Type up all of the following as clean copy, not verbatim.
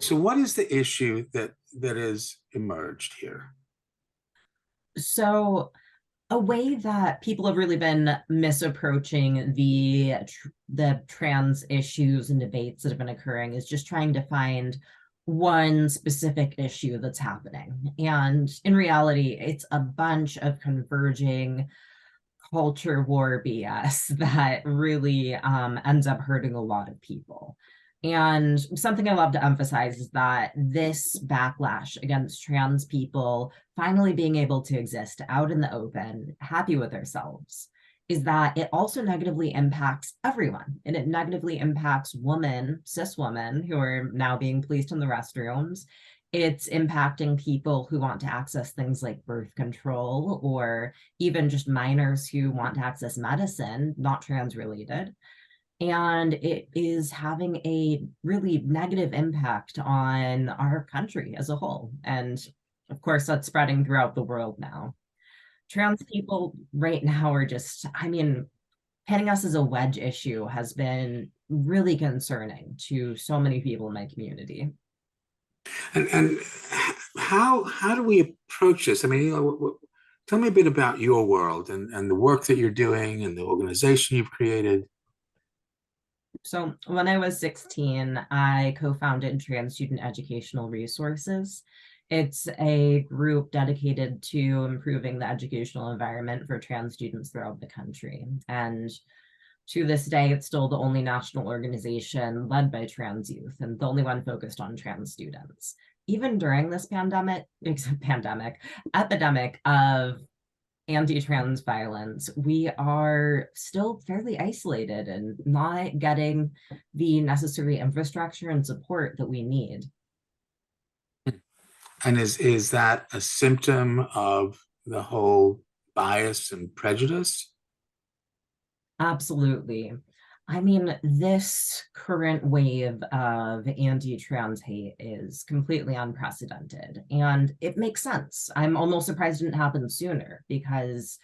So what is the issue that has emerged here? So, a way that people have really been misapproaching the trans issues and debates that have been occurring is just trying to find one specific issue that's happening. And in reality, it's a bunch of converging culture war BS that really ends up hurting a lot of people. And something I love to emphasize is that this backlash against trans people finally being able to exist out in the open, happy with themselves, is that it also negatively impacts everyone. And it negatively impacts women, cis women, who are now being policed in the restrooms. It's impacting people who want to access things like birth control, or even just minors who want to access medicine, not trans related. And it is having a really negative impact on our country as a whole. And of course, that's spreading throughout the world now. Trans people right now are just, painting us as a wedge issue has been really concerning to so many people in my community. And how do we approach this? I mean, tell me a bit about your world and the work that you're doing and the organization you've created. So when I was 16, I co-founded Trans Student Educational Resources. It's a group dedicated to improving the educational environment for trans students throughout the country. And to this day, it's still the only national organization led by trans youth and the only one focused on trans students. Even during this epidemic of anti-trans violence, we are still fairly isolated and not getting the necessary infrastructure and support that we need. And is that a symptom of the whole bias and prejudice? Absolutely. I mean, this current wave of anti-trans hate is completely unprecedented, and it makes sense. I'm almost surprised it didn't happen sooner because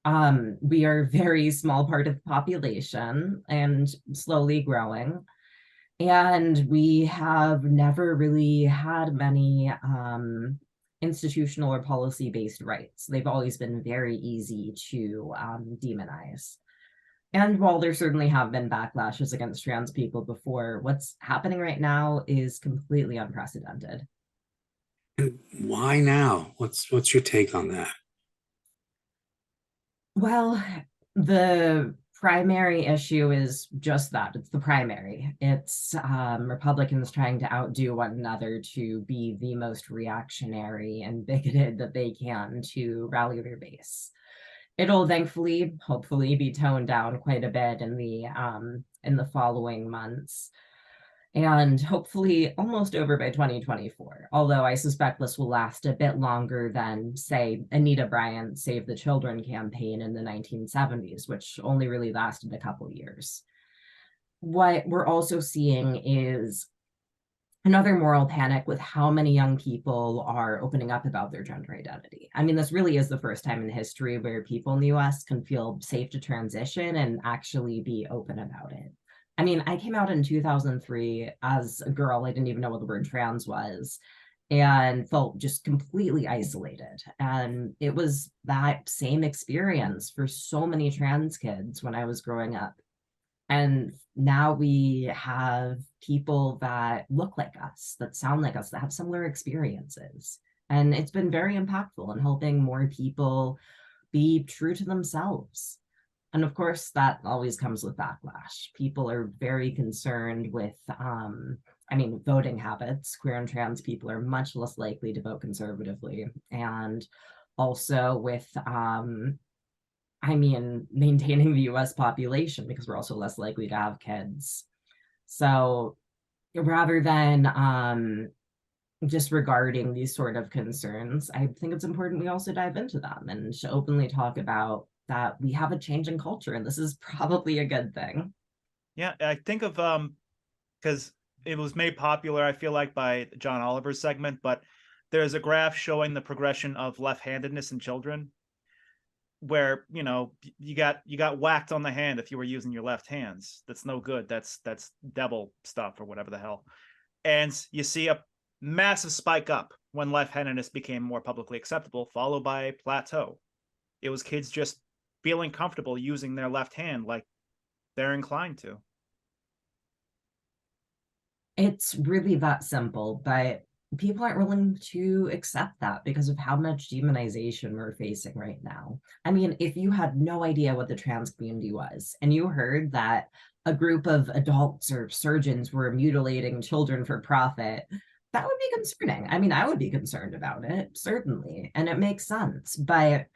we are a very small part of the population and slowly growing. And we have never really had many institutional or policy-based rights. They've always been very easy to demonize. And while there certainly have been backlashes against trans people before, what's happening right now is completely unprecedented. And why now? What's your take on that? Well, the primary issue is just that. It's the primary. It's Republicans trying to outdo one another to be the most reactionary and bigoted that they can to rally their base. It'll thankfully, hopefully, be toned down quite a bit in the following months, and hopefully almost over by 2024. Although I suspect this will last a bit longer than, say, Anita Bryant's Save the Children campaign in the 1970s, which only really lasted a couple years. What we're also seeing is another moral panic with how many young people are opening up about their gender identity. I mean, this really is the first time in history where people in the US can feel safe to transition and actually be open about it. I mean, I came out in 2003 as a girl. I didn't even know what the word trans was and felt just completely isolated. And it was that same experience for so many trans kids when I was growing up. And now we have people that look like us, that sound like us, that have similar experiences. And it's been very impactful in helping more people be true to themselves. And of course, that always comes with backlash. People are very concerned with, voting habits. Queer and trans people are much less likely to vote conservatively. And also with maintaining the US population, because we're also less likely to have kids. So rather than disregarding these sort of concerns, I think it's important we also dive into them and to openly talk about that we have a changing culture, and this is probably a good thing. Yeah, I think of because it was made popular, I feel like, by John Oliver's segment, but there's a graph showing the progression of left-handedness in children, where you got whacked on the hand if you were using your left hands. That's no good. That's devil stuff or whatever the hell. And you see a massive spike up when left-handedness became more publicly acceptable, followed by a plateau. It was kids just feeling comfortable using their left hand like they're inclined to. It's really that simple, but people aren't willing to accept that because of how much demonization we're facing right now. I mean, if you had no idea what the trans community was and you heard that a group of adults or surgeons were mutilating children for profit, that would be concerning. I mean, I would be concerned about it, certainly, and it makes sense. But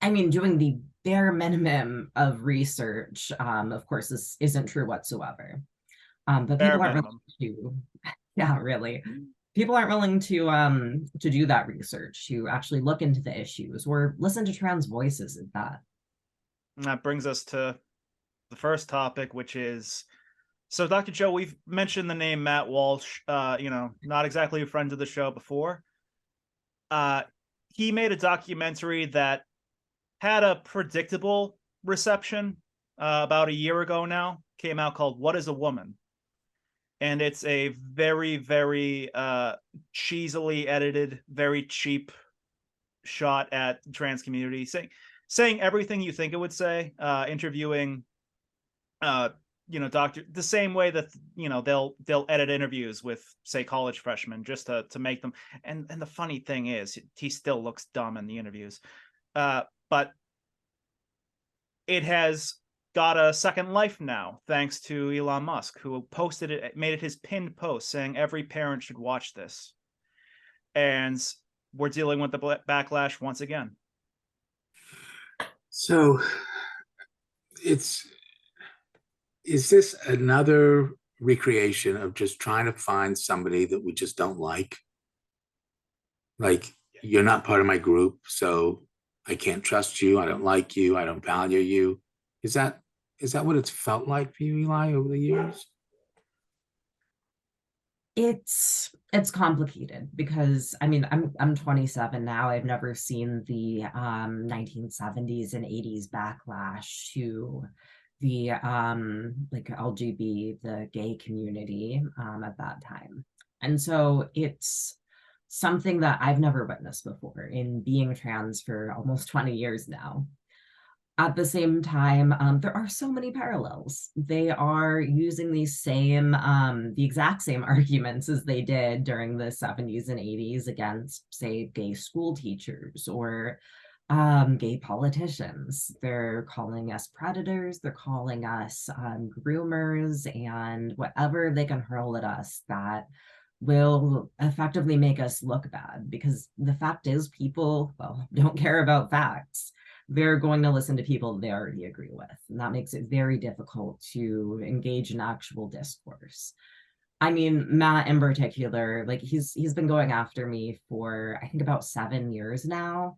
I mean, doing the bare minimum of research, of course, this isn't true whatsoever. But Bare people aren't minimum. willing to, yeah, really. People aren't willing to do that research, to actually look into the issues or listen to trans voices at that. And that brings us to the first topic, which is, so Dr. Joe, we've mentioned the name Matt Walsh, not exactly a friend of the show before. He made a documentary that had a predictable reception about a year ago now, came out, called What is a Woman? And it's a very, very cheesily edited, very cheap shot at the trans community, saying everything you think it would say, interviewing doctor, the same way that they'll edit interviews with, say, college freshmen just to make them. And the funny thing is, he still looks dumb in the interviews, but it has got a second life now, thanks to Elon Musk, who posted it, made it his pinned post saying every parent should watch this. And we're dealing with the backlash once again. So is this another recreation of just trying to find somebody that we just don't like? Like, you're not part of my group, so I can't trust you. I don't like you. I don't value you. Is that what it's felt like for you, Eli, over the years? It's complicated because I mean I'm 27 now. I've never seen the 1970s and 80s backlash to the like LGB, the gay community at that time. And so it's something that I've never witnessed before in being trans for almost 20 years now. At the same time, there are so many parallels. They are using these same, the exact same arguments as they did during the 70s and 80s against, say, gay school teachers or gay politicians. They're calling us predators. They're calling us groomers and whatever they can hurl at us that will effectively make us look bad, because the fact is people, well, don't care about facts. They're going to listen to people they already agree with. And that makes it very difficult to engage in actual discourse. I mean, Matt in particular, like he's been going after me for, I think, about 7 years now.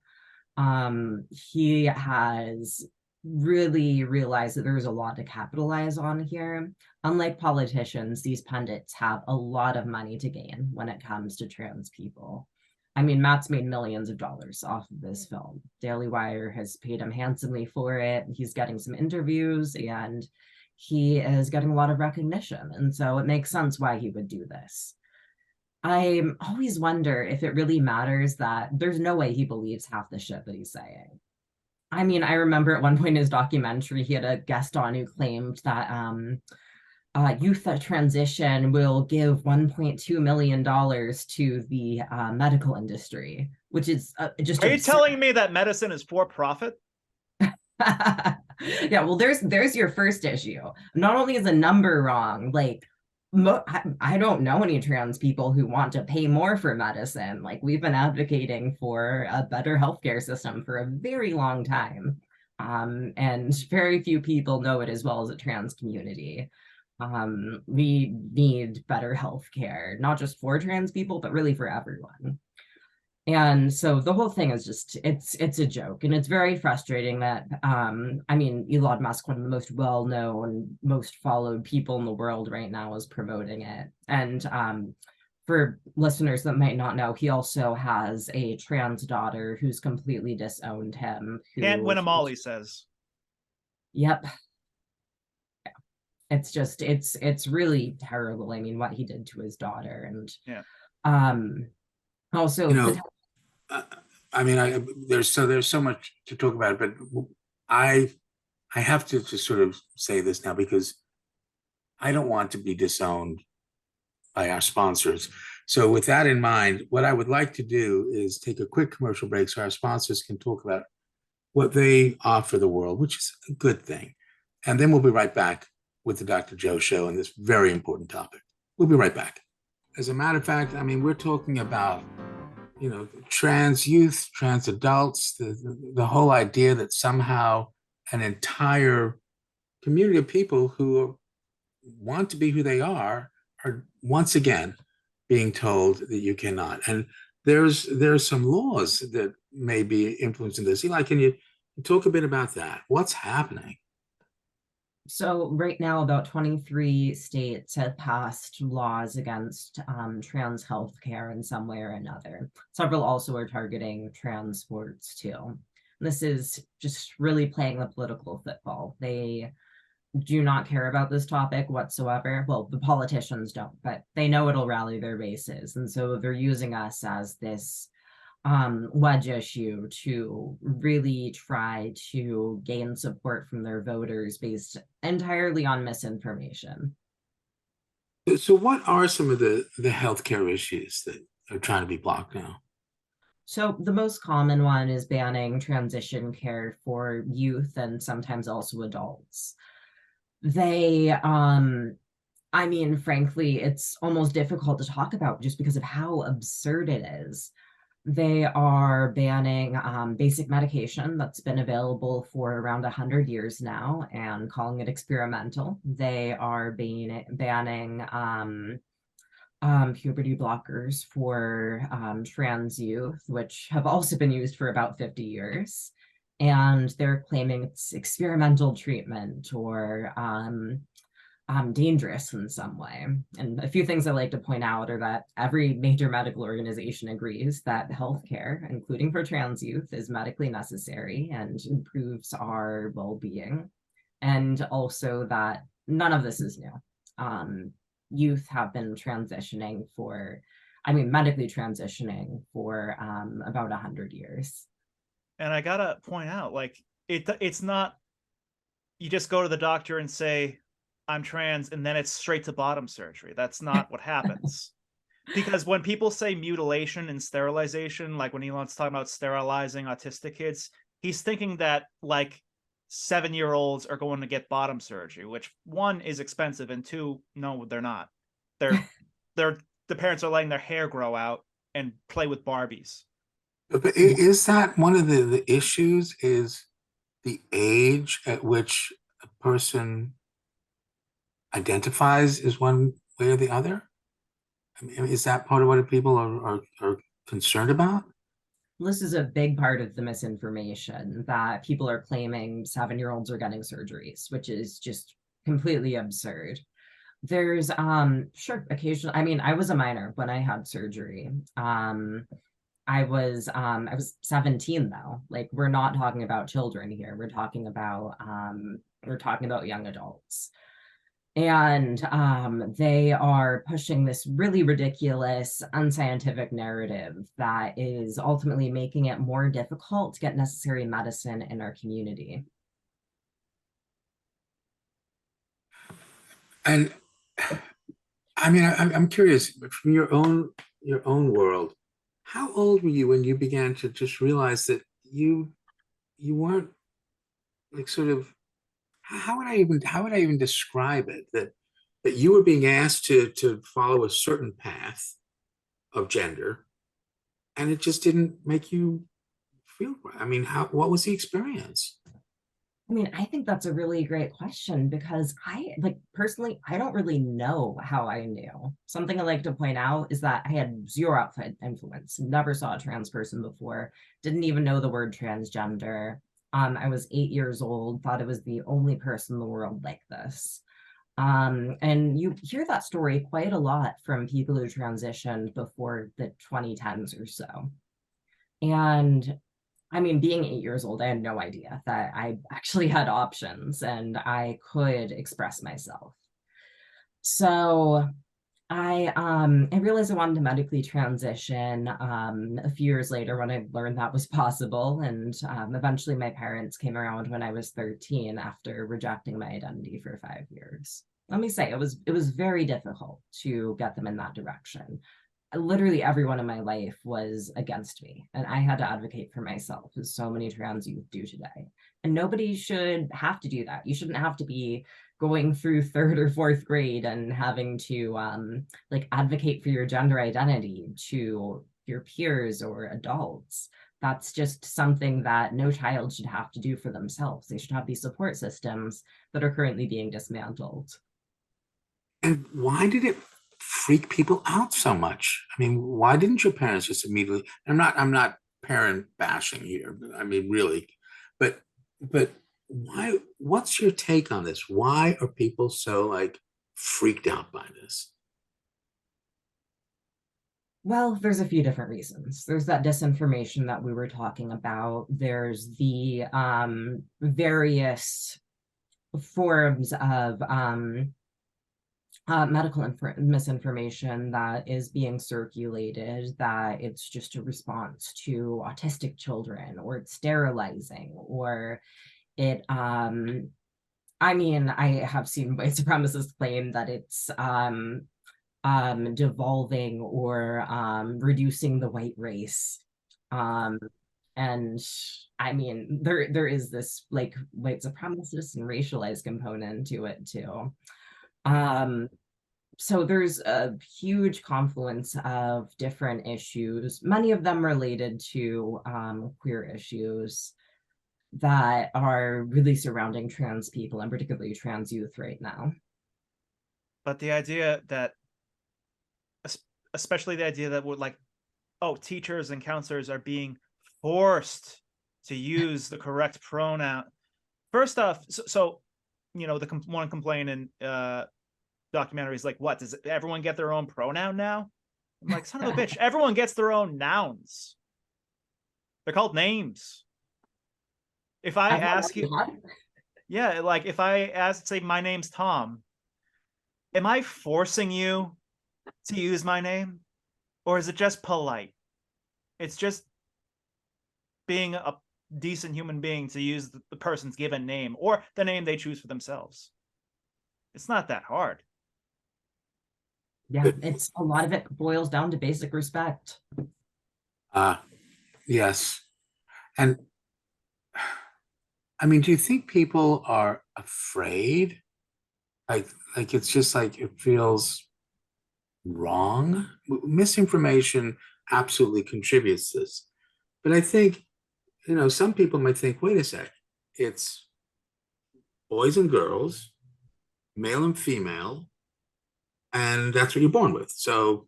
He has really realized that there's a lot to capitalize on here. Unlike politicians, these pundits have a lot of money to gain when it comes to trans people. I mean, Matt's made millions of dollars off of this film. Daily Wire has paid him handsomely for it. He's getting some interviews and he is getting a lot of recognition. And so it makes sense why he would do this. I always wonder if it really matters that there's no way he believes half the shit that he's saying. I mean, I remember at one point in his documentary, he had a guest on who claimed that youth at transition will give $1.2 million to the medical industry, which is just Are you telling me that medicine is for profit? Yeah, well, there's your first issue. Not only is the number wrong, like I don't know any trans people who want to pay more for medicine. Like, we've been advocating for a better healthcare system for a very long time. And very few people know it as well as the trans community. We need better healthcare, not just for trans people, but really for everyone. And so the whole thing is just, it's a joke, and it's very frustrating that, I mean, Elon Musk, one of the most well-known, most followed people in the world right now, is promoting it. And for listeners that might not know, he also has a trans daughter who's completely disowned him. Can't win 'em all, he says. Yep. It's really terrible. I mean, what he did to his daughter, and Yeah. also You know, I mean, there's so much to talk about, but I I have to just sort of say this now because I don't want to be disowned by our sponsors. So, with that in mind, what I would like to do is take a quick commercial break so our sponsors can talk about what they offer the world, which is a good thing. And then we'll be right back with the Dr. Joe Show and this very important topic. We'll be right back. As a matter of fact, I mean, we're talking about, trans youth, trans adults, the whole idea that somehow an entire community of people who want to be who they are once again being told that you cannot. And there's some laws that may be influencing this. Eli, can you talk a bit about that? What's happening? So right now, about 23 states have passed laws against trans healthcare in some way or another. Several also are targeting trans sports too. This is just really playing the political football. They do not care about this topic whatsoever. Well, the politicians don't, but they know it'll rally their bases. And so they're using us as this wedge issue to really try to gain support from their voters based entirely on misinformation. So, what are some of the healthcare issues that are trying to be blocked now? So the most common one is banning transition care for youth and sometimes also adults. They, I mean, frankly, it's almost difficult to talk about just because of how absurd it is. They are banning basic medication that's been available for around 100 years now and calling it experimental. They are banning puberty blockers for trans youth, which have also been used for about 50 years. And they're claiming it's experimental treatment or dangerous in some way. And a few things I like to point out are that every major medical organization agrees that healthcare, including for trans youth, is medically necessary and improves our well-being. And also that none of this is new. Youth have been transitioning medically transitioning for about 100 years. And I gotta point out, like, it's not, you just go to the doctor and say, I'm trans, and then it's straight to bottom surgery. That's not what happens. Because when people say mutilation and sterilization, like when Elon's talking about sterilizing autistic kids, he's thinking that like 7-year-olds are going to get bottom surgery, which one is expensive, and two, no, they're not. They're the parents are letting their hair grow out and play with Barbies. But is that one of the issues? Is the age at which a person identifies as one way or the other? I mean, is that part of what people are concerned about? This is a big part of the misinformation that people are claiming 7-year-olds are getting surgeries, which is just completely absurd. There's sure occasionally, I mean, I was a minor when I had surgery. I was 17 though. Like, we're not talking about children here. We're talking about young adults. And they are pushing this really ridiculous, unscientific narrative that is ultimately making it more difficult to get necessary medicine in our community. And I mean, I'm curious from your own world. How old were you when you began to just realize that you weren't like sort of how would I even describe it that you were being asked to follow a certain path of gender and it just didn't make you feel right? I mean, what was the experience? I mean, I think that's a really great question because personally, I don't really know how I knew. Something I like to point out is that I had zero outside influence, never saw a trans person before, didn't even know the word transgender. I was 8 years old, thought I was the only person in the world like this. And you hear that story quite a lot from people who transitioned before the 2010s or so. And I mean, being 8 years old, I had no idea that I actually had options and I could express myself. So I realized I wanted to medically transition a few years later when I learned that was possible. And eventually my parents came around when I was 13 after rejecting my identity for 5 years. Let me say, it was very difficult to get them in that direction. Literally everyone in my life was against me, and I had to advocate for myself, as so many trans youth do today. And nobody should have to do that. You shouldn't have to be going through third or fourth grade and having to like advocate for your gender identity to your peers or adults. That's just something that no child should have to do for themselves. They should have these support systems that are currently being dismantled. And why did it freak people out so much? I mean, why didn't your parents just immediately? I'm not parent bashing here, but I mean, really, but why? What's your take on this? Why are people so like freaked out by this? Well, there's a few different reasons. There's that disinformation that we were talking about. There's the various forms of medical misinformation that is being circulated, that it's just a response to autistic children, or it's sterilizing, or it I mean, I have seen white supremacists claim that it's devolving or reducing the white race. And I mean, there is this like white supremacist and racialized component to it too. So there's a huge confluence of different issues, many of them related to queer issues that are really surrounding trans people, and particularly trans youth right now. But the idea that, especially the idea that would like, oh, teachers and counselors are being forced to use the correct pronoun. First off, so you know, the one complaint in documentaries like, what, does everyone get their own pronoun now? I'm like, son of a bitch, everyone gets their own nouns. They're called names. If I ask you, yeah, like if I ask, say, my name's Tom, am I forcing you to use my name? Or is it just polite? It's just being a decent human being to use the person's given name or the name they choose for themselves. It's not that hard. Yeah, it's a lot of it boils down to basic respect. Yes. And I mean, do you think people are afraid? Like it's just like it feels wrong. Misinformation absolutely contributes to this. But I think, some people might think, wait a sec, it's boys and girls, male and female, and that's what you're born with. So Or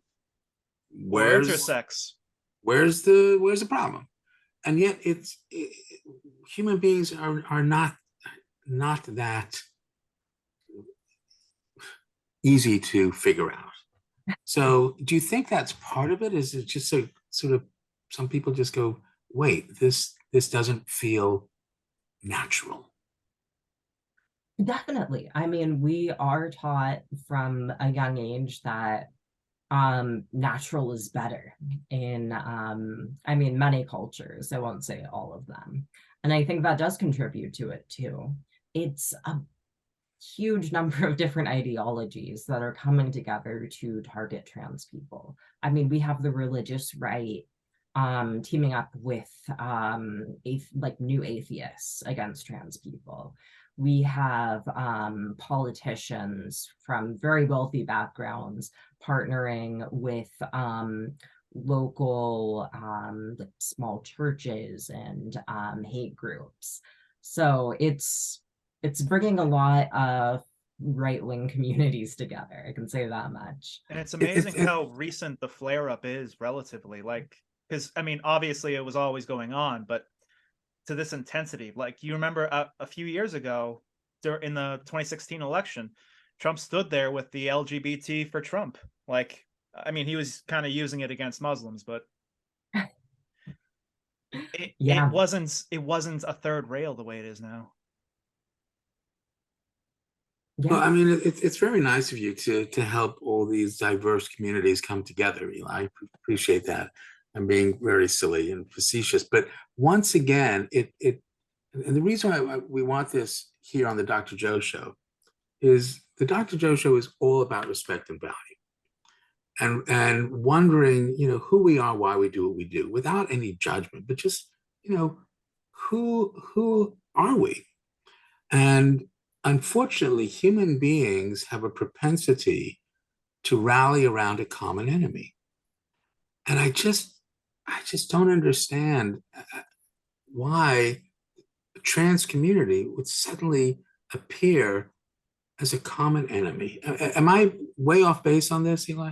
where's intersex. where's the problem? And yet human beings are not that easy to figure out. So do you think that's part of it? Is it just so sort of some people just go, wait, this doesn't feel natural? Definitely. I mean, we are taught from a young age that natural is better in I mean, many cultures. I won't say all of them. And I think that does contribute to it too. It's a huge number of different ideologies that are coming together to target trans people. I mean, we have the religious right teaming up with like new atheists against trans people. We have politicians from very wealthy backgrounds partnering with local like small churches and hate groups. So it's bringing a lot of right-wing communities together. I can say that much. And it's amazing how recent the flare-up is relatively. Like, because I mean, obviously it was always going on, but to this intensity, like you remember a few years ago in the 2016 election, Trump stood there with the LGBT for Trump. Like, I mean, he was kind of using it against Muslims, but It Yeah. wasn't a third rail the way it is now. Well, Yeah. I mean, it's very nice of you to help all these diverse communities come together, Eli. I appreciate that. I'm being very silly and facetious, but once again, and the reason why we want this here on the Dr. Joe Show is the Dr. Joe Show is all about respect and value, and wondering, who we are, why we do what we do, without any judgment, but just, who are we? And unfortunately, human beings have a propensity to rally around a common enemy. And I just don't understand why a trans community would suddenly appear as a common enemy. Am I way off base on this, Eli?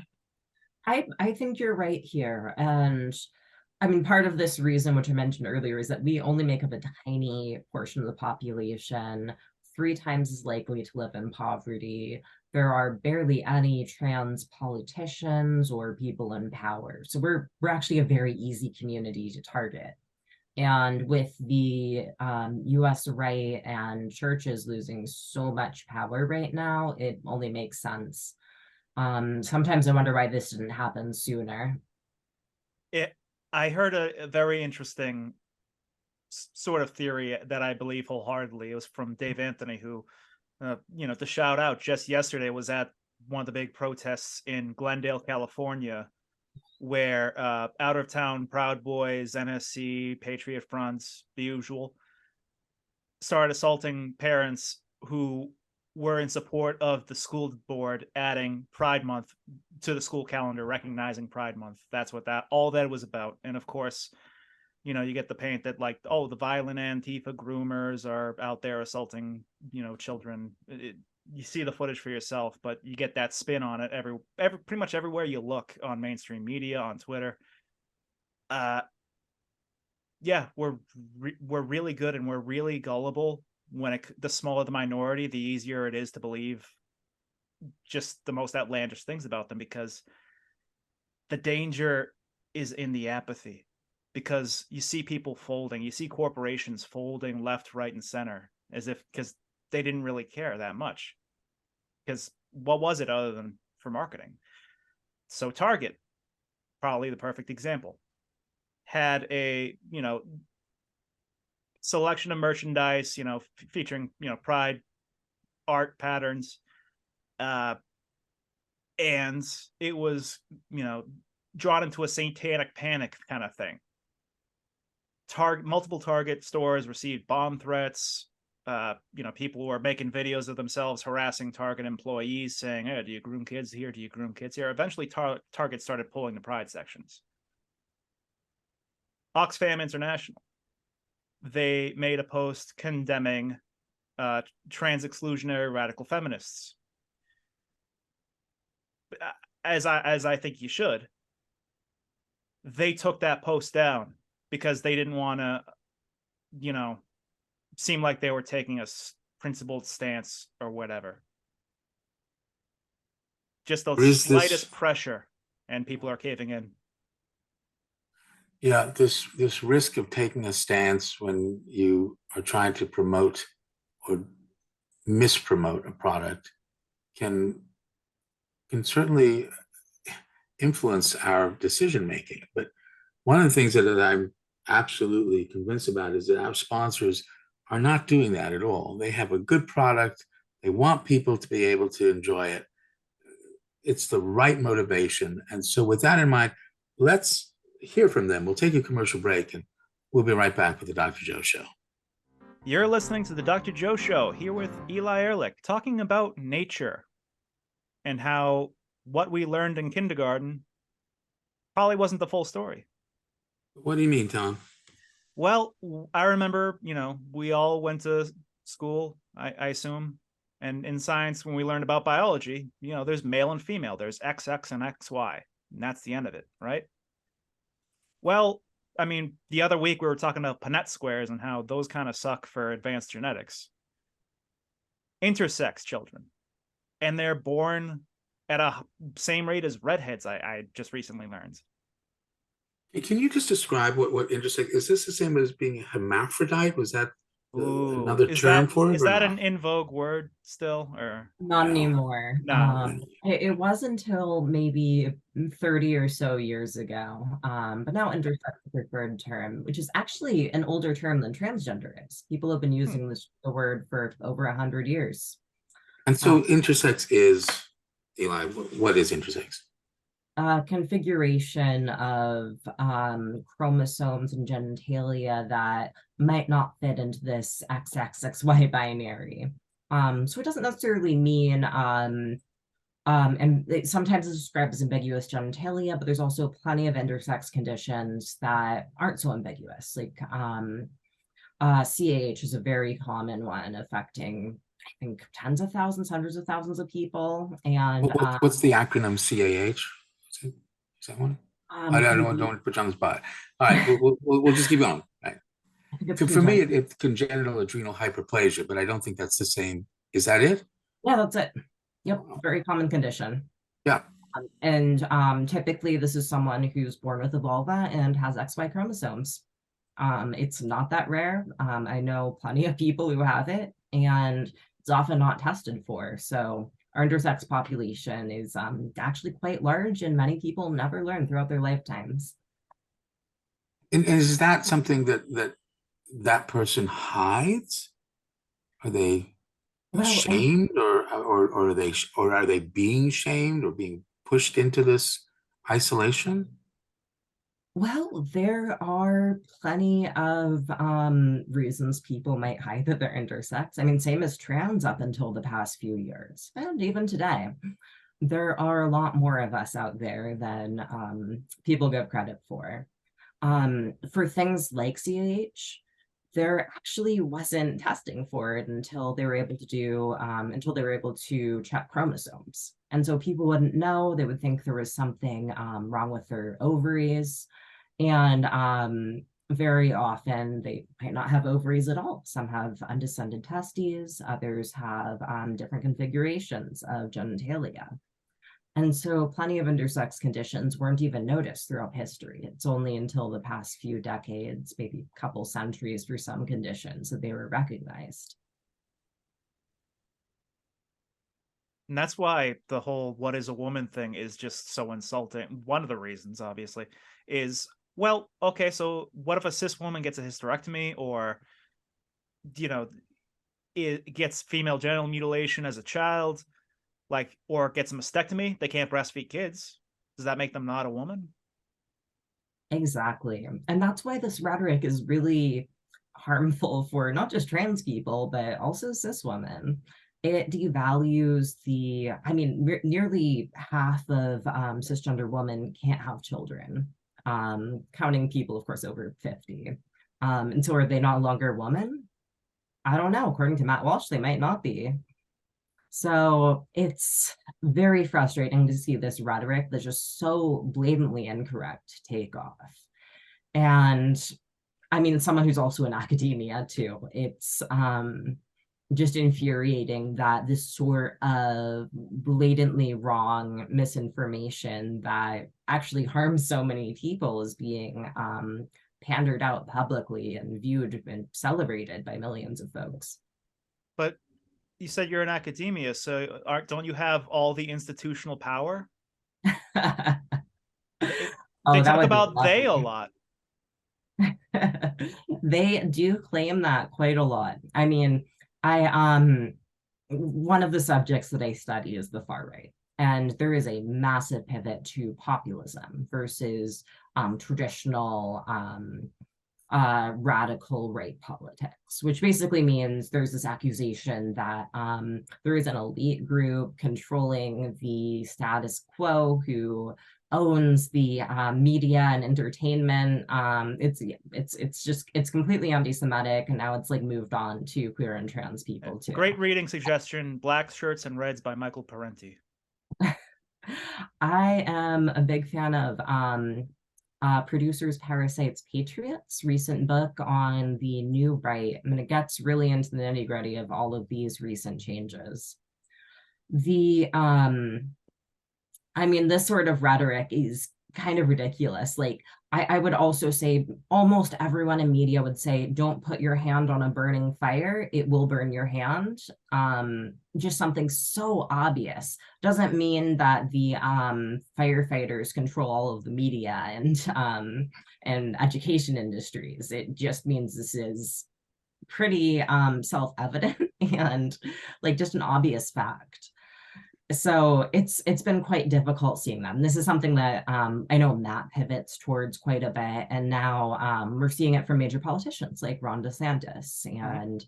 I think you're right here. And I mean, part of this reason, which I mentioned earlier, is that we only make up a tiny portion of the population, 3 times as likely to live in poverty. There are barely any trans politicians or people in power. So we're actually a very easy community to target. And with the US right and churches losing so much power right now, it only makes sense. Sometimes I wonder why this didn't happen sooner. I heard a very interesting sort of theory that I believe wholeheartedly. It was from Dave Anthony, who, to shout out, just yesterday was at one of the big protests in Glendale, California, where out of town Proud Boys, NSC, Patriot Fronts, the usual, started assaulting parents who were in support of the school board adding Pride Month to the school calendar, recognizing Pride Month. That's what all that was about. And of course, you get the paint that, like, oh, the violent Antifa groomers are out there assaulting, children. You see the footage for yourself, but you get that spin on it every pretty much everywhere you look on mainstream media, on Twitter. Yeah, we're really good, and we're really gullible. When the smaller the minority, the easier it is to believe just the most outlandish things about them, because the danger is in the apathy. Because you see people folding, you see corporations folding left, right, and center, because they didn't really care that much. Because what was it other than for marketing? So Target, probably the perfect example, had a selection of merchandise, featuring Pride art patterns, and it was drawn into a satanic panic kind of thing. Multiple Target stores received bomb threats. People were making videos of themselves harassing Target employees, saying, "Hey, do you groom kids here? Do you groom kids here?" Eventually, Target started pulling the Pride sections. Oxfam International, they made a post condemning trans exclusionary radical feminists, as I think you should. They took that post down because they didn't want to, seem like they were taking a principled stance or whatever. Just the slightest pressure, and people are caving in. Yeah, this risk of taking a stance when you are trying to promote or mispromote a product can certainly influence our decision making. But one of the things that I'm absolutely convinced about is that our sponsors are not doing that at all. They have a good product. They want people to be able to enjoy it. It's the right motivation. And so with that in mind, let's hear from them. We'll take a commercial break and we'll be right back with the Dr. Joe Show. You're listening to the Dr. Joe Show, here with Eli Erlick, talking about nature and how what we learned in kindergarten probably wasn't the full story. What do you mean, Tom? Well, I remember, we all went to school, I assume, and in science, when we learned about biology, there's male and female, there's XX and XY, and that's the end of it, right? Well, I mean, the other week we were talking about Punnett squares and how those kind of suck for advanced genetics. Intersex children, and they're born at a same rate as redheads, I just recently learned. Can you just describe what intersex is? This the same as being a hermaphrodite? Was that Ooh, another term for it is or that an not? in vogue word still, or Not No. anymore. no? It was until maybe 30 or so years ago. But now intersex is the preferred term, which is actually an older term than transgender is. People have been Hmm. using the word for over 100 years. And so intersex is, Eli, what is intersex? Configuration of chromosomes and genitalia that might not fit into this XXXY binary. So it doesn't necessarily mean and sometimes it's described as ambiguous genitalia, but there's also plenty of intersex conditions that aren't so ambiguous. Like CAH is a very common one affecting, I think, tens of thousands, hundreds of thousands of people. And What's the acronym CAH? Is that one? I don't want to put you on the spot. All right, we'll just keep going. Right. I think it's For me, it's congenital adrenal hyperplasia, but I don't think that's the same. Is that it? Yeah, that's it. Yep, very common condition. Yeah. And typically this is someone who's born with a vulva and has XY chromosomes. It's not that rare. I know plenty of people who have it, and it's often not tested for. So our intersex population is actually quite large, and many people never learn throughout their lifetimes. And is that something that person hides? Are they ashamed, or are they being shamed or being pushed into this isolation? Well, there are plenty of reasons people might hide that they're intersex. I mean, same as trans up until the past few years, and even today. There are a lot more of us out there than people give credit for. For things like CAH, there actually wasn't testing for it until they were able to check chromosomes. And so people wouldn't know, they would think there was something wrong with their ovaries. And very often they might not have ovaries at all. Some have undescended testes, others have different configurations of genitalia. And so plenty of intersex conditions weren't even noticed throughout history. It's only until the past few decades, maybe a couple centuries for some conditions, that they were recognized. And that's why the whole "what is a woman" thing is just so insulting. One of the reasons, obviously, is, well, okay, so what if a cis woman gets a hysterectomy, or, you know, it gets female genital mutilation as a child, like, or gets a mastectomy? They can't breastfeed kids. Does that make them not a woman? Exactly. And that's why this rhetoric is really harmful for not just trans people, but also cis women. It devalues I mean, nearly half of cisgender women can't have children, counting people, of course, over 50. And so are they no longer women? I don't know. According to Matt Walsh, they might not be. So it's very frustrating to see this rhetoric that's just so blatantly incorrect take off. And I mean, someone who's also in academia too, it's just infuriating that this sort of blatantly wrong misinformation that actually harms so many people is being pandered out publicly and viewed and celebrated by millions of folks. But you said you're in academia, so don't you have all the institutional power? They talk about they a lot. They do claim that quite a lot. I mean, one of the subjects that I study is the far right, and there is a massive pivot to populism versus traditional radical right politics, which basically means there's this accusation that there is an elite group controlling the status quo who owns the media and entertainment. It's completely anti-Semitic, and now it's like moved on to queer and trans people too. Great reading suggestion: Black Shirts and Reds by Michael Parenti. I am a big fan of Producers, Parasites, Patriots, recent book on the new right. I mean, it gets really into the nitty-gritty of all of these recent changes. I mean, this sort of rhetoric is kind of ridiculous. Like, I would also say almost everyone in media would say, don't put your hand on a burning fire, it will burn your hand. Just something so obvious doesn't mean that the firefighters control all of the media and education industries. It just means this is pretty self-evident and like just an obvious fact. So it's been quite difficult seeing them. This is something that I know Matt pivots towards quite a bit, and now we're seeing it from major politicians like Ron DeSantis, and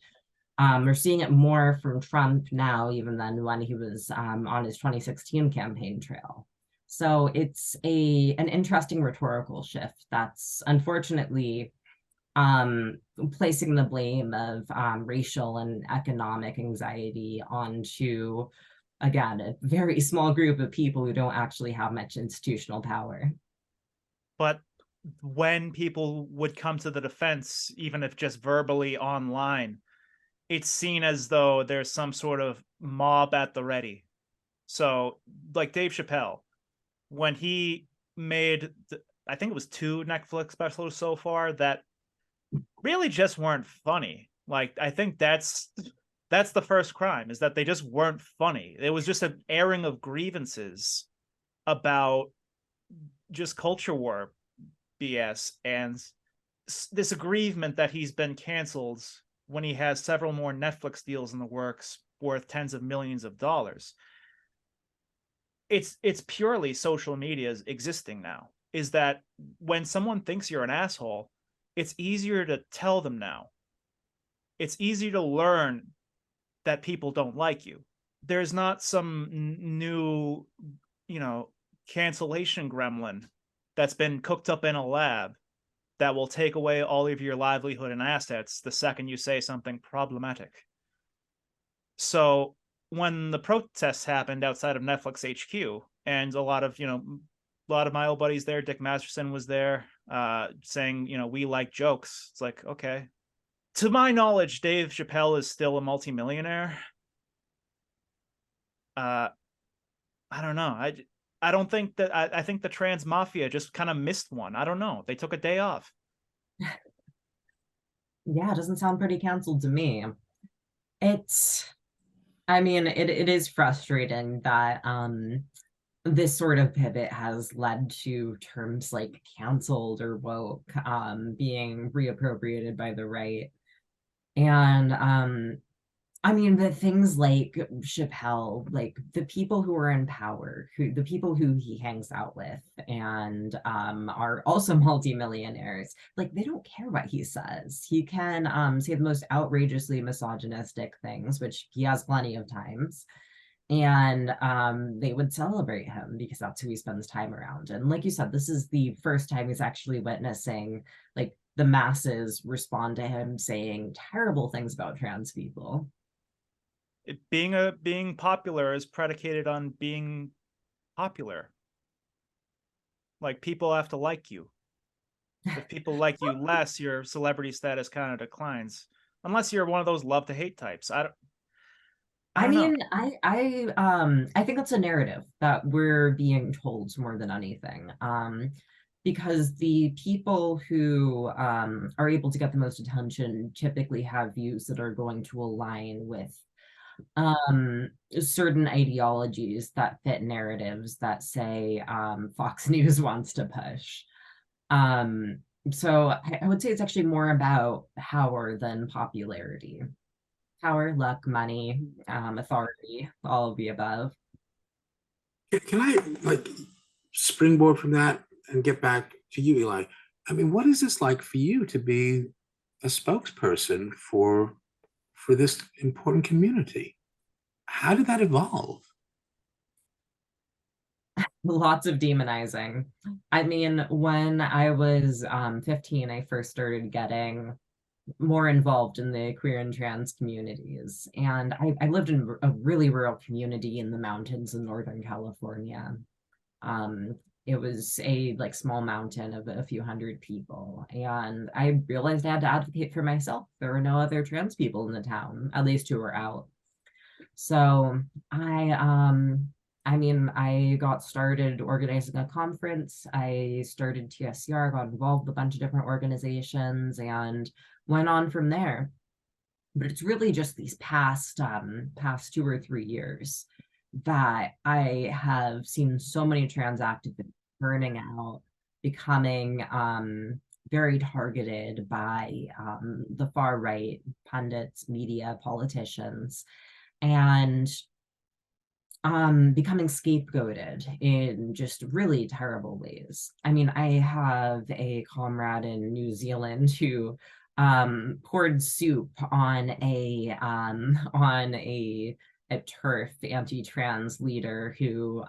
we're seeing it more from Trump now, even than when he was on his 2016 campaign trail. So it's an interesting rhetorical shift that's unfortunately placing the blame of racial and economic anxiety onto, again, a very small group of people who don't actually have much institutional power. But when people would come to the defense, even if just verbally online, it's seen as though there's some sort of mob at the ready. So like Dave Chappelle, when he made, I think it was 2 Netflix specials so far that really just weren't funny. Like, I think that's the first crime, is that they just weren't funny. It was just an airing of grievances about just culture war BS, and this aggrievement that he's been canceled when he has several more Netflix deals in the works worth tens of millions of dollars. It's purely social media's existing now, is that when someone thinks you're an asshole, it's easier to tell them now. It's easier to learn that people don't like you. There's not some new, cancellation gremlin that's been cooked up in a lab that will take away all of your livelihood and assets the second you say something problematic. So when the protests happened outside of Netflix HQ, and a lot of my old buddies there, Dick Masterson was there, saying, we like jokes. It's like, okay. To my knowledge, Dave Chappelle is still a multimillionaire. I don't know. I don't think that, I think the trans mafia just kind of missed one. I don't know. They took a day off. Yeah, it doesn't sound pretty canceled to me. It is frustrating that this sort of pivot has led to terms like canceled or woke being reappropriated by the right. And but things like Chappelle, like the people who are in power, the people who he hangs out with and are also multimillionaires, like they don't care what he says. He can say the most outrageously misogynistic things, which he has plenty of times, and they would celebrate him because that's who he spends time around. And like you said, this is the first time he's actually witnessing like the masses respond to him saying terrible things about trans people. Being popular is predicated on being popular. Like, people have to like you. If people like you less, your celebrity status kind of declines. Unless you're one of those love to hate types. I think that's a narrative that we're being told more than anything. Because the people who are able to get the most attention typically have views that are going to align with certain ideologies that fit narratives that say Fox News wants to push. So I would say it's actually more about power than popularity. Power, luck, money, authority, all of the above. Can I springboard from that and get back to you, Eli? I mean, what is this like for you to be a spokesperson for this important community? How did that evolve? Lots of demonizing. I mean, when I was 15, I first started getting more involved in the queer and trans communities. And I lived in a really rural community in the mountains in Northern California. It was a small mountain of a few hundred people. And I realized I had to advocate for myself. There were no other trans people in the town, at least who were out. So I I mean, I got started organizing a conference. I started TSCR, got involved with a bunch of different organizations, and went on from there. But it's really just these past 2 or 3 years that I have seen so many trans activists burning out, becoming very targeted by the far right pundits, media, politicians, and becoming scapegoated in just really terrible ways. I mean, I have a comrade in New Zealand who poured soup on a TERF anti-trans leader who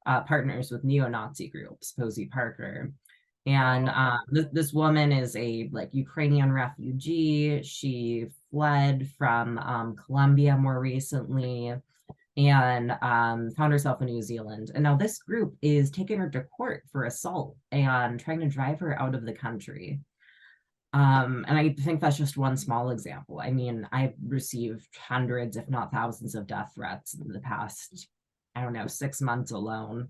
partners with neo-Nazi groups, Posey Parker. And this woman is a Ukrainian refugee. She fled from Colombia more recently, and found herself in New Zealand. And now this group is taking her to court for assault and trying to drive her out of the country. And I think that's just one small example. I mean, I've received hundreds, if not thousands, of death threats in the past, I don't know, 6 months alone.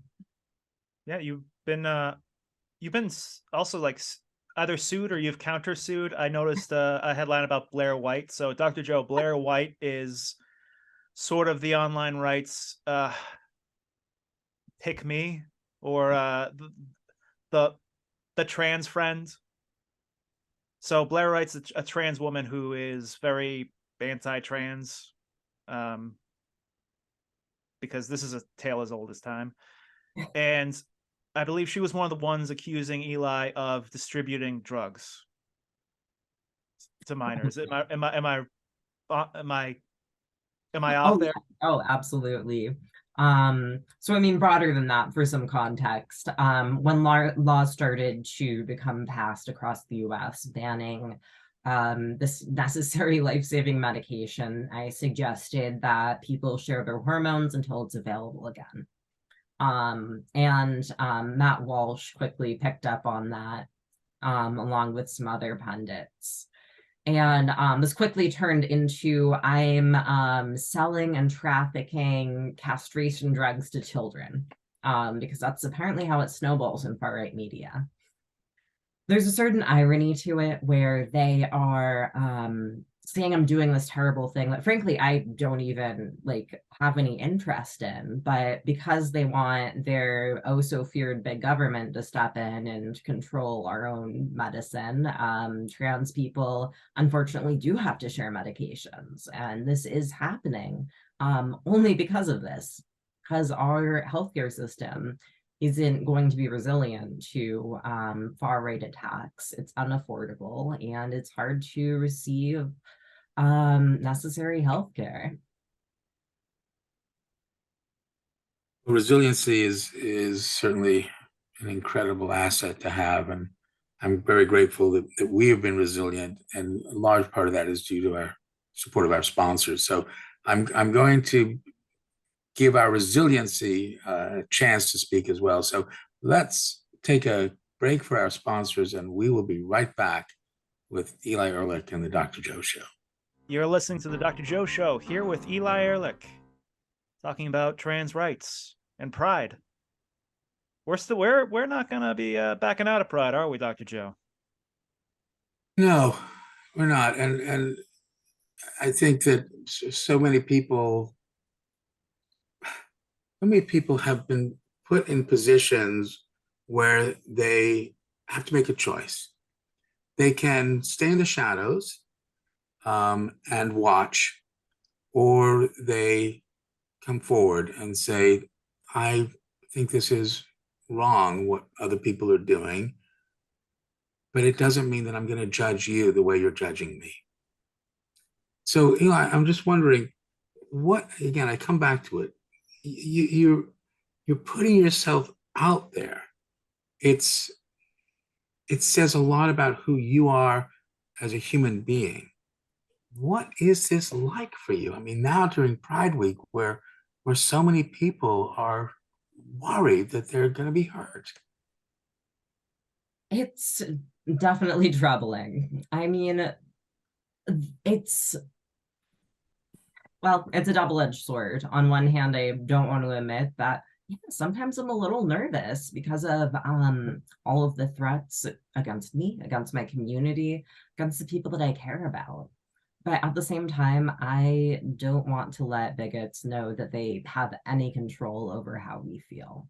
Yeah, you've been also like either sued or you've countersued. I noticed a headline about Blair White. So Dr. Joe, Blair White is sort of the online rights pick me, or the trans friend. So Blair White's a trans woman who is very anti-trans, because this is a tale as old as time. And I believe she was one of the ones accusing Eli of distributing drugs to minors. Am I off there? Oh, absolutely. So I mean, broader than that, for some context, when laws started to become passed across the US banning this necessary life-saving medication, I suggested that people share their hormones until it's available again. Matt Walsh quickly picked up on that, along with some other pundits. And this quickly turned into I'm selling and trafficking castration drugs to children, because that's apparently how it snowballs in far-right media. There's a certain irony to it where they are saying I'm doing this terrible thing that frankly I don't even have any interest in, but because they want their oh so feared big government to step in and control our own medicine, trans people unfortunately do have to share medications, and this is happening only because of this, because our healthcare system isn't going to be resilient to far-right attacks. It's unaffordable and it's hard to receive necessary healthcare. Resiliency is certainly an incredible asset to have, and I'm very grateful that we have been resilient, and a large part of that is due to our support of our sponsors. So I'm going to give our resiliency a chance to speak as well. So let's take a break for our sponsors, and we will be right back with Eli Erlick and the Dr. Joe Show. You're listening to the Dr. Joe Show here with Eli Erlick, talking about trans rights and pride. We're not gonna be backing out of pride, are we, Dr. Joe? No, we're not, and I think that so many people have been put in positions where they have to make a choice. They can stay in the shadows and watch, or they come forward and say, I think this is wrong, what other people are doing, but it doesn't mean that I'm going to judge you the way you're judging me. So, Eli, I'm just wondering, again, I come back to it. You're putting yourself out there. It says a lot about who you are as a human being. What is this like for you? I mean, now during Pride Week, where so many people are worried that they're going to be hurt. It's definitely troubling. I mean, it's Well, it's a double-edged sword. On one hand, I don't want to admit that, yeah, sometimes I'm a little nervous because of all of the threats against me, against my community, against the people that I care about. But at the same time, I don't want to let bigots know that they have any control over how we feel.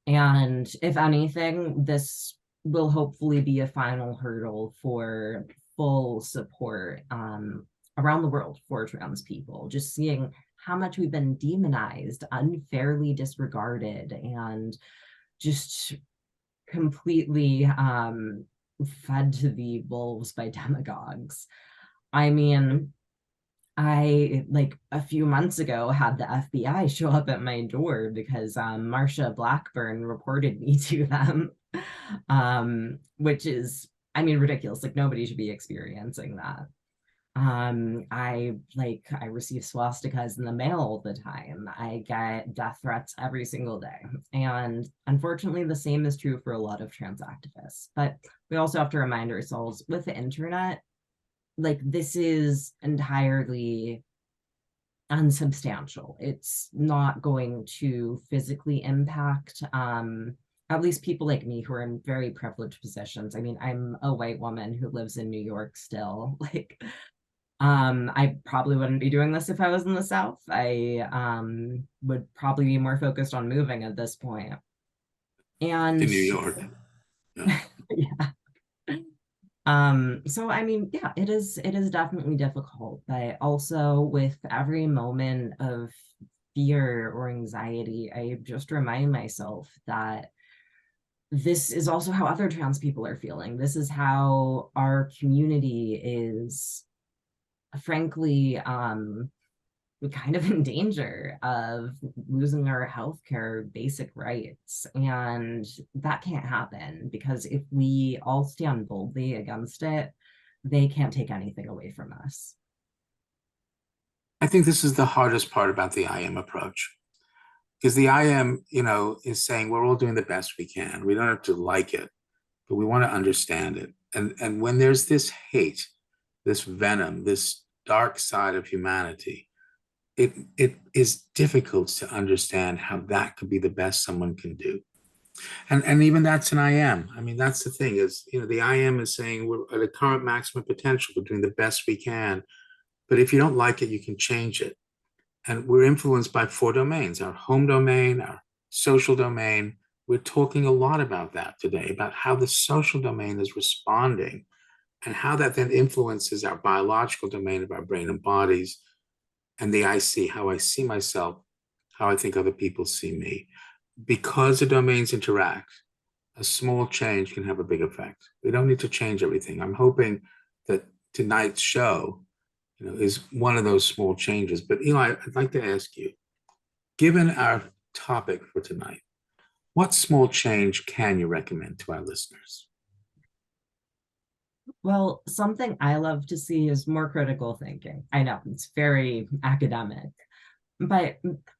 And if anything, this will hopefully be a final hurdle for full support around the world for trans people. Just seeing how much we've been demonized, unfairly disregarded, and just completely fed to the wolves by demagogues. I mean, I, like, a few months ago, had the FBI show up at my door because Marsha Blackburn reported me to them, which is, I mean, ridiculous. Like, nobody should be experiencing that. I receive swastikas in the mail all the time. I get death threats every single day. And unfortunately, the same is true for a lot of trans activists. But we also have to remind ourselves with the internet, like, this is entirely unsubstantial. It's not going to physically impact at least people like me who are in very privileged positions. I mean, I'm a white woman who lives in New York still. Like, I probably wouldn't be doing this if I was in the South. I would probably be more focused on moving at this point. And In New York. Yeah. yeah. So I mean, yeah, it is definitely difficult, but also with every moment of fear or anxiety, I just remind myself that this is also how other trans people are feeling. This is how our community is, frankly, kind of in danger of losing our healthcare basic rights. And that can't happen, because if we all stand boldly against it, they can't take anything away from us. I think this is the hardest part about the IM approach. Because the IM, is saying we're all doing the best we can. We don't have to like it, but we want to understand it. And when there's this hate, this venom, this dark side of humanity, it is difficult to understand how that could be the best someone can do. And even that's an IM. I mean, that's the thing is, the IM is saying we're at a current maximum potential. We're doing the best we can. But if you don't like it, you can change it. And we're influenced by 4 domains: our home domain, our social domain. We're talking a lot about that today, about how the social domain is responding and how that then influences our biological domain of our brain and bodies, and the I see, how I see myself, how I think other people see me. Because the domains interact, a small change can have a big effect. We don't need to change everything. I'm hoping that tonight's show, is one of those small changes. But Eli, I'd like to ask you, given our topic for tonight, what small change can you recommend to our listeners? Well, something I love to see is more critical thinking. I know it's very academic, but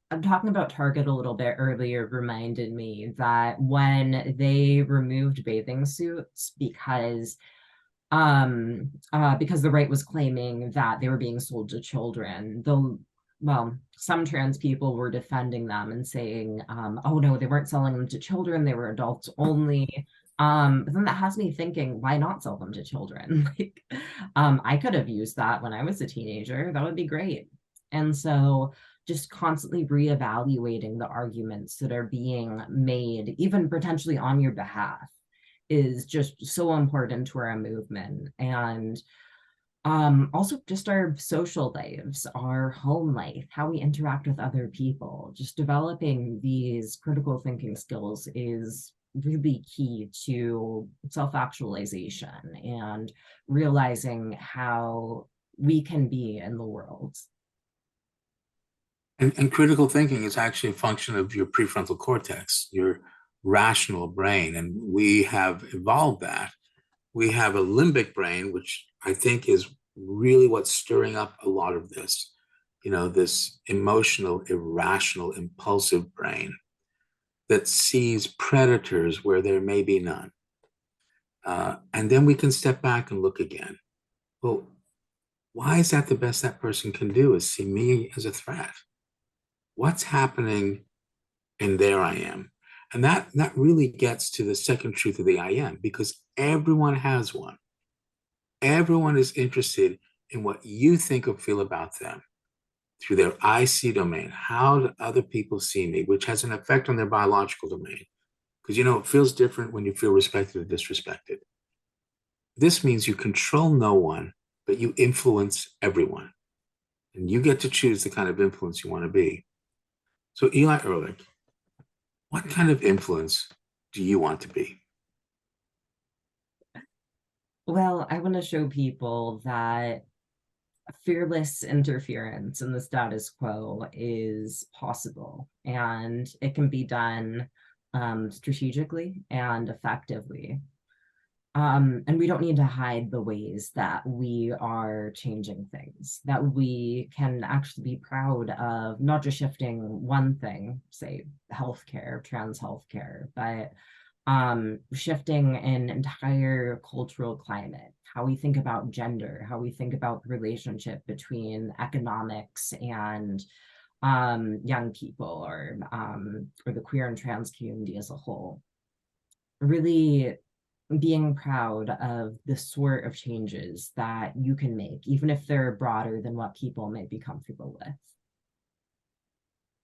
I'm talking about Target a little bit earlier reminded me that when they removed bathing suits because the right was claiming that they were being sold to children, some trans people were defending them and saying, oh no, they weren't selling them to children, they were adults only. But then that has me thinking, why not sell them to children? Like, I could have used that when I was a teenager. That would be great. And so just constantly reevaluating the arguments that are being made, even potentially on your behalf, is just so important to our movement. And also just our social lives, our home life, how we interact with other people. Just developing these critical thinking skills is really key to self-actualization and realizing how we can be in the world. And critical thinking is actually a function of your prefrontal cortex, your rational brain. And we have evolved that. We have a limbic brain, which I think is really what's stirring up a lot of this, this emotional, irrational, impulsive brain that sees predators where there may be none. And then we can step back and look again. Well, why is that the best that person can do is see me as a threat? What's happening in there I am? And that really gets to the second truth of the I am, because everyone has one. Everyone is interested in what you think or feel about them through their I see domain. How do other people see me, which has an effect on their biological domain? Because it feels different when you feel respected or disrespected. This means you control no one, but you influence everyone. And you get to choose the kind of influence you want to be. So, Eli Erlick, what kind of influence do you want to be? Well, I want to show people that fearless interference in the status quo is possible, and it can be done strategically and effectively. And we don't need to hide the ways that we are changing things, that we can actually be proud of not just shifting one thing, say healthcare, trans healthcare, but shifting an entire cultural climate, how we think about gender, how we think about the relationship between economics and young people, or the queer and trans community as a whole. Really being proud of the sort of changes that you can make, even if they're broader than what people might be comfortable with.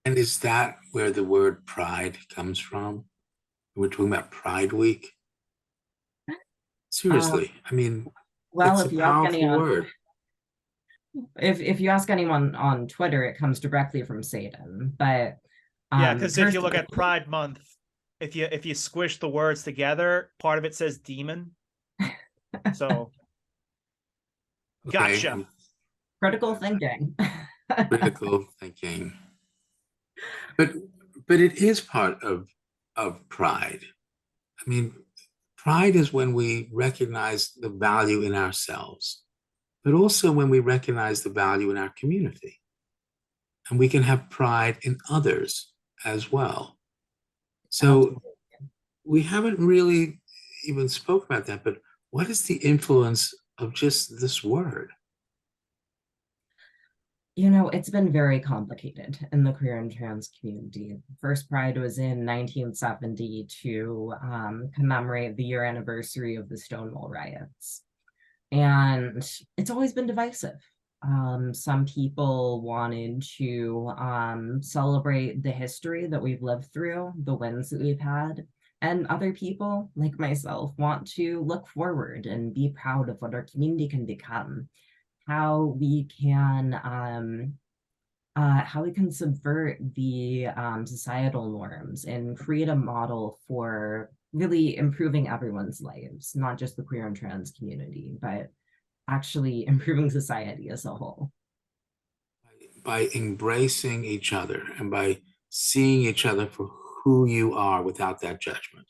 And is that where the word pride comes from? We're talking about Pride Week. Um, Seriously, I mean, well, it's a if you ask powerful word. if you ask anyone on Twitter, it comes directly from Satan. But Yeah, because if you look personally, at Pride Month, if you squish the words together, part of it says demon. So Okay, gotcha. critical thinking. critical thinking. But it is part of pride. I mean, pride is when we recognize the value in ourselves, but also when we recognize the value in our community. And we can have pride in others as well. So Absolutely. we haven't really even spoke about that, but what is the influence of just this word? It's been very complicated in the queer and trans community. First Pride was in 1970 to commemorate the year anniversary of the Stonewall riots. And it's always been divisive. Some people wanted to celebrate the history that we've lived through, the wins that we've had. And other people, like myself, want to look forward and be proud of what our community can become, how we can subvert the societal norms and create a model for really improving everyone's lives, not just the queer and trans community, but actually improving society as a whole. By embracing each other and by seeing each other for who you are without that judgment.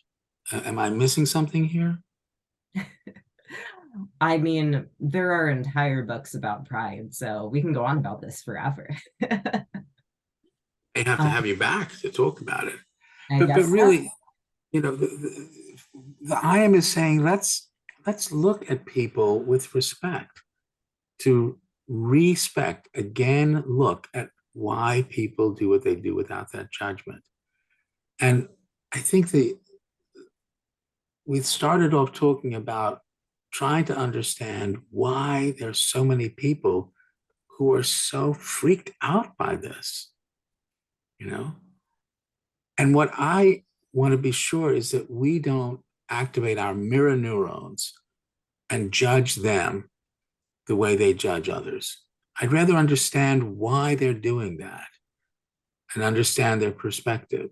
Am I missing something here? I mean, there are entire books about pride, so we can go on about this forever. I have to have you back to talk about it. I But guess so. really, the I am is saying let's look at people with respect, to respect, again, look at why people do what they do without that judgment. And I think we started off talking about trying to understand why there's so many people who are so freaked out by this, you know? And what I want to be sure is that we don't activate our mirror neurons and judge them the way they judge others. I'd rather understand why they're doing that and understand their perspective,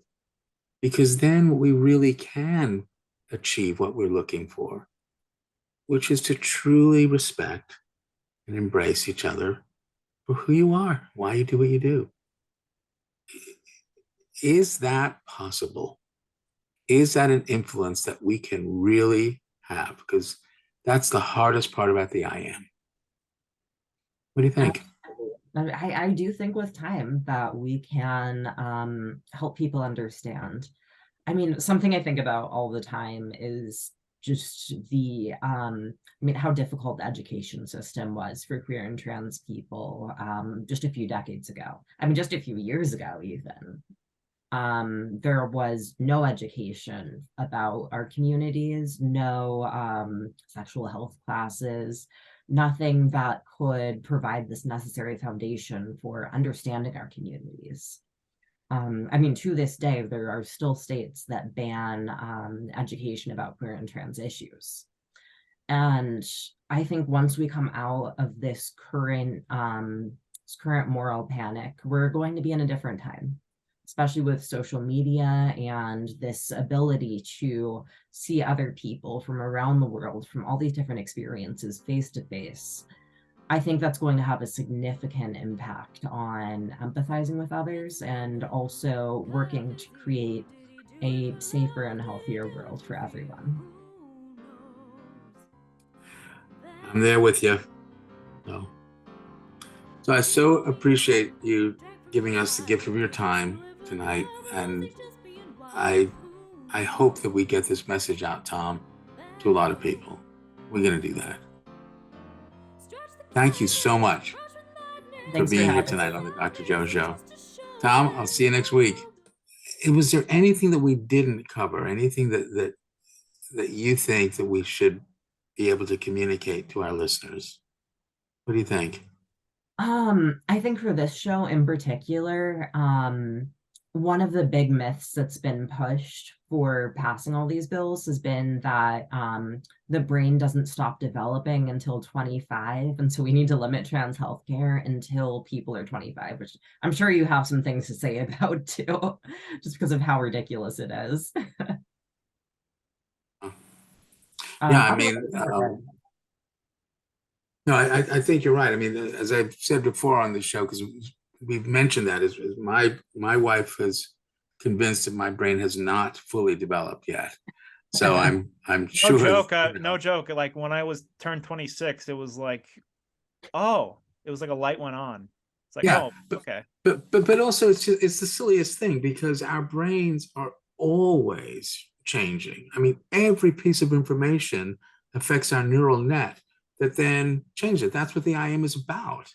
because then we really can achieve what we're looking for, which is to truly respect and embrace each other for who you are, why you do what you do. Is that possible? Is that an influence that we can really have? Because that's the hardest part about the I am. What do you think? I do think with time that we can help people understand. I mean, something I think about all the time is just the I mean, how difficult the education system was for queer and trans people just a few decades ago. I mean, just a few years ago, even. There was no education about our communities, no sexual health classes, nothing that could provide this necessary foundation for understanding our communities. I mean, to this day, there are still states that ban education about queer and trans issues. And I think once we come out of this current moral panic, we're going to be in a different time, especially with social media and this ability to see other people from around the world, from all these different experiences face to face. I think that's going to have a significant impact on empathizing with others and also working to create a safer and healthier world for everyone. I'm there with you. So I so appreciate you giving us the gift of your time tonight, and I hope that we get this message out, Tom, to a lot of people. We're going to do that. Thank you so much for being here tonight on the Dr. Joe Show. Tom, I'll see you next week. Was there anything that we didn't cover? Anything that you think that we should be able to communicate to our listeners? What do you think? I think for this show in particular, one of the big myths that's been pushed for passing all these bills has been that the brain doesn't stop developing until 25. And so we need to limit trans healthcare until people are 25, which I'm sure you have some things to say about too, just because of how ridiculous it is. Yeah, I mean, no, I think you're right. I mean, as I've said before on the show, because we've mentioned that, is my wife is convinced that my brain has not fully developed yet. So I'm sure. No joke. No joke. Like when I was turned 26, it was like, oh, it was like a light went on. It's like, yeah, oh, okay. But also it's the silliest thing, because our brains are always changing. I mean, every piece of information affects our neural net that then changes it. That's what the IM is about.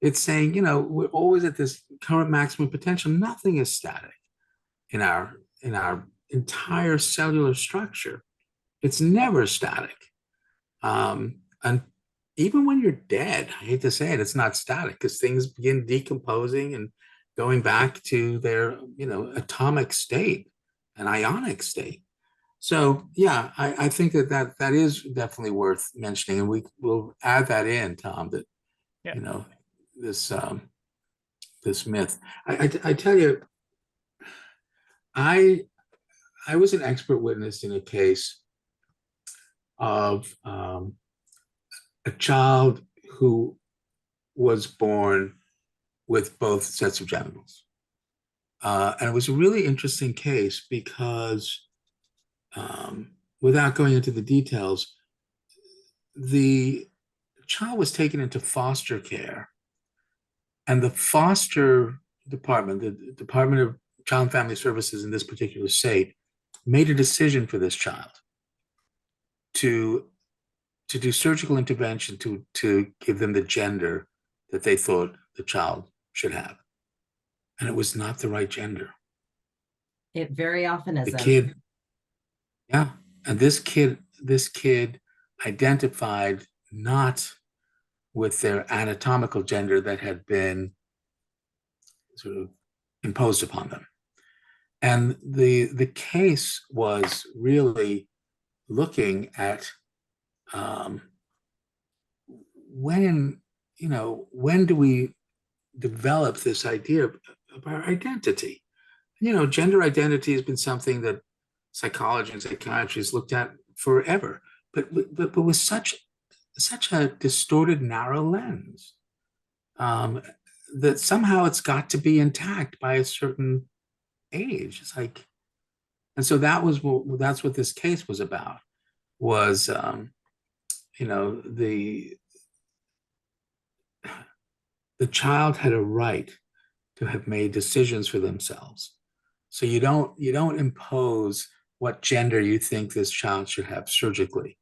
It's saying, we're always at this current maximum potential. Nothing is static in our entire cellular structure. It's never static. And even when you're dead, I hate to say it, it's not static, because things begin decomposing and going back to their, atomic state, an ionic state. So yeah, I think that is definitely worth mentioning, and we'll add that in, Tom, that yeah. This myth. I tell you, I was an expert witness in a case of a child who was born with both sets of genitals, and it was a really interesting case because, without going into the details, the child was taken into foster care, and the foster department, the Department of Child and Family Services in this particular state, made a decision for this child to do surgical intervention to give them the gender that they thought the child should have. And it was not the right gender. It very often isn't. The kid, yeah. And this kid identified not with their anatomical gender that had been sort of imposed upon them. And the case was really looking at when do we develop this idea of our identity? Gender identity has been something that psychology and psychiatry has looked at forever, but with such a distorted, narrow lens, that somehow it's got to be intact by a certain age. It's like, and so that's what this case was about. Was the child had a right to have made decisions for themselves. So you don't impose what gender you think this child should have surgically.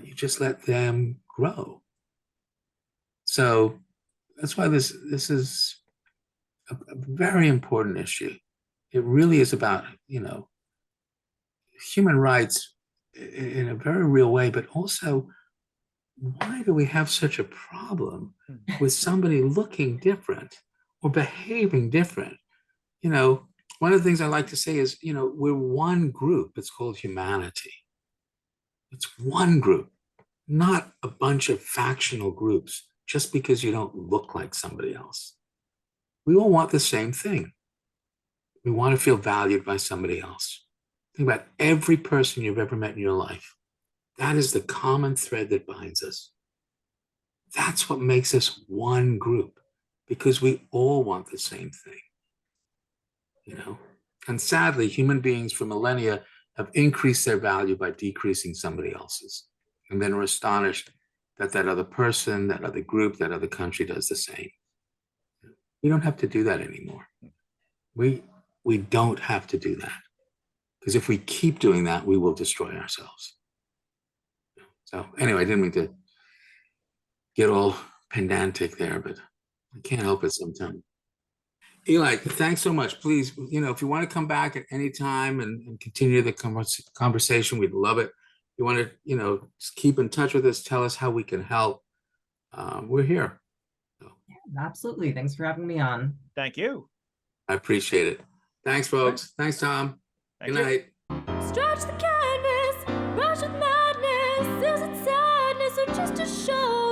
You just let them grow. So that's why this is a very important issue. It really is about, human rights in a very real way, but also, why do we have such a problem with somebody looking different or behaving different? One of the things I like to say is, we're one group. It's called humanity. It's one group, not a bunch of factional groups just because you don't look like somebody else. We all want the same thing. We want to feel valued by somebody else. Think about every person you've ever met in your life. That is the common thread that binds us. That's what makes us one group, because we all want the same thing. And sadly, human beings for millennia have increased their value by decreasing somebody else's, and then are astonished that that other person, that other group, that other country does the same. We don't have to do that anymore. We don't have to do that, because if we keep doing that, we will destroy ourselves. So anyway, I didn't mean to get all pedantic there, but I can't help it sometimes. Eli, thanks so much. Please, if you want to come back at any time and continue the conversation, we'd love it. If you want to, just keep in touch with us, tell us how we can help. We're here. So, Yeah, absolutely. Thanks for having me on. Thank you. I appreciate it. Thanks, folks. Thanks, Tom. Thank Good you. night. Stretch the canvas, rush with madness. Is it sadness or just a show?